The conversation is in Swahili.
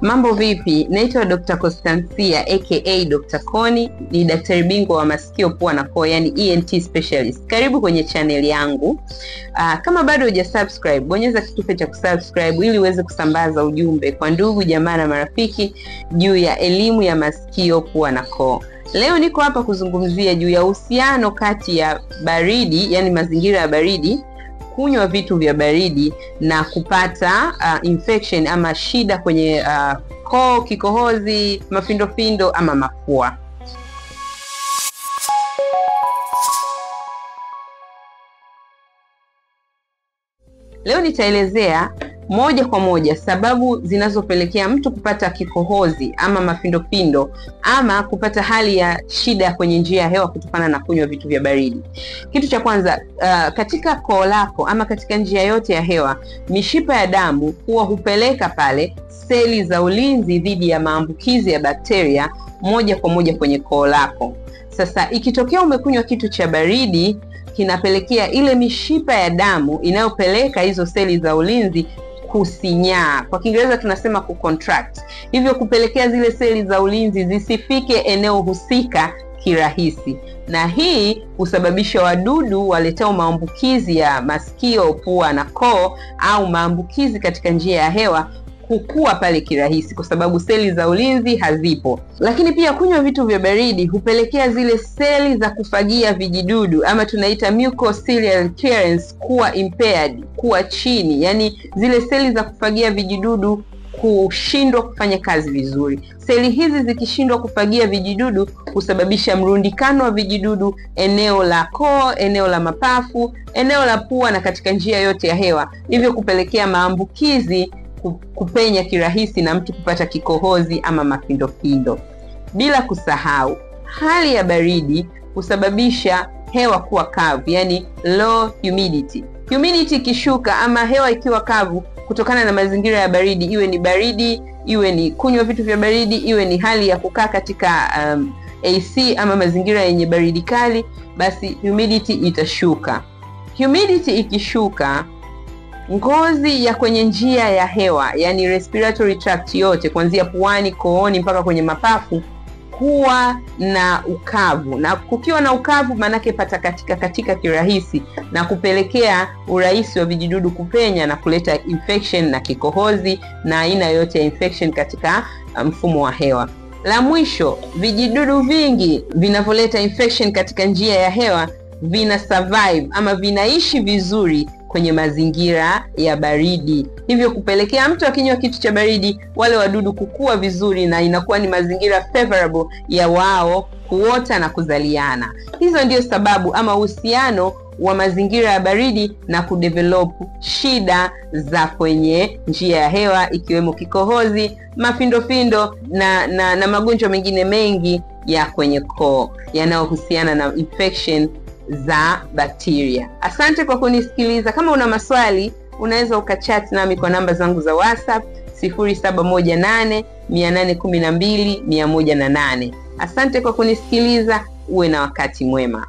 Mambo vipi? Naitwa Dr. Constancia aka Dr. Koni, ni daktari bingwa wa masikio, pua na koo, yani ENT specialist. Karibu kwenye channel yangu. Kama bado hujasubscribe, bonyeza kitufe cha kusubscribe ili uweze kusambaza ujumbe kwa ndugu, jamaa na marafiki juu ya elimu ya masikio, pua na koo. Leo niko hapa kuzungumzia juu ya uhusiano kati ya baridi, yani mazingira ya baridi, kunywa vitu vya baridi na kupata infection ama shida kwenye koo, kikohozi, mafindofindo ama mafua. Leo nitaelezea moja kwa moja sababu zinazopelekea mtu kupata kikohozi ama mafindofindo ama kupata hali ya shida kwenye njia ya hewa kutokana na kunywa vitu vya baridi. Kitu cha kwanza, katika koo lako ama katika njia yote ya hewa, mishipa ya damu huwa hupeleka pale seli za ulinzi dhidi ya maambukizi ya bakteria moja kwa moja kwenye koo lako. Sasa ikitokea umekunywa kitu cha baridi, kinapelekea ile mishipa ya damu inayopeleka hizo seli za ulinzi kusinyaa. Kwa Kiingereza tunasema kucontract. Hivyo kupelekea zile seli za ulinzi zisifike eneo husika kirahisi. Na hii husababisha wadudu waletao maambukizi ya masikio, pua na koo au maambukizi katika njia ya hewa kukua pale kirahisi kwa sababu seli za ulinzi hazipo. Lakini pia kunywa vitu vya baridi hupelekea zile seli za kufagia vijidudu ama tunaita mucociliary clearance kuwa impaired, kuwa chini. Yani zile seli za kufagia vijidudu kushindwa kufanya kazi vizuri. Seli hizi zikishindwa kufagia vijidudu husababisha mrundikano wa vijidudu eneo la koo, eneo la mapafu, eneo la pua na katika njia yote ya hewa. Hivyo kupelekea maambukizi kupenya kirahisi na mtu kupata kikohozi ama mafindofindo. Bila kusahau, hali ya baridi husababisha hewa kuwa kavu, yani low humidity. Humidity ikishuka ama hewa ikiwa kavu kutokana na mazingira ya baridi, iwe ni baridi, iwe ni kunywa vitu vya baridi, iwe ni hali ya kukaa katika AC ama mazingira yenye baridi kali, basi humidity itashuka. Humidity ikishuka, ngozi ya kwenye njia ya hewa, yani respiratory tract yote kuanzia puani, kooni mpaka kwenye mapafu huwa na ukavu, na kukiwa na ukavu manake katika kirahisi na kupelekea urahisi wa vijidudu kupenya na kuleta infection na kikohozi na aina yote ya infection katika mfumo wa hewa. La mwisho, vijidudu vingi vinavyoleta infection katika njia ya hewa vina survive ama vinaishi vizuri kwenye mazingira ya baridi, hivyo kupelekea mtu akinywa kitu cha baridi wale wadudu kukua vizuri na inakuwa ni mazingira favorable ya wao kuota na kuzaliana. Hizo ndio sababu ama uhusiano wa mazingira ya baridi na kudevelop shida za kwenye njia ya hewa ikiwemo kikohozi, mafindofindo na magonjwa mengine mengi ya kwenye koo yanayohusiana na infection za bakteria. Asante kwa kunisikiliza. Kama una maswali, unaweza ukachat nami kwa namba zangu za WhatsApp 0718812108. Asante kwa kunisikiliza. Uwe na wakati mwema.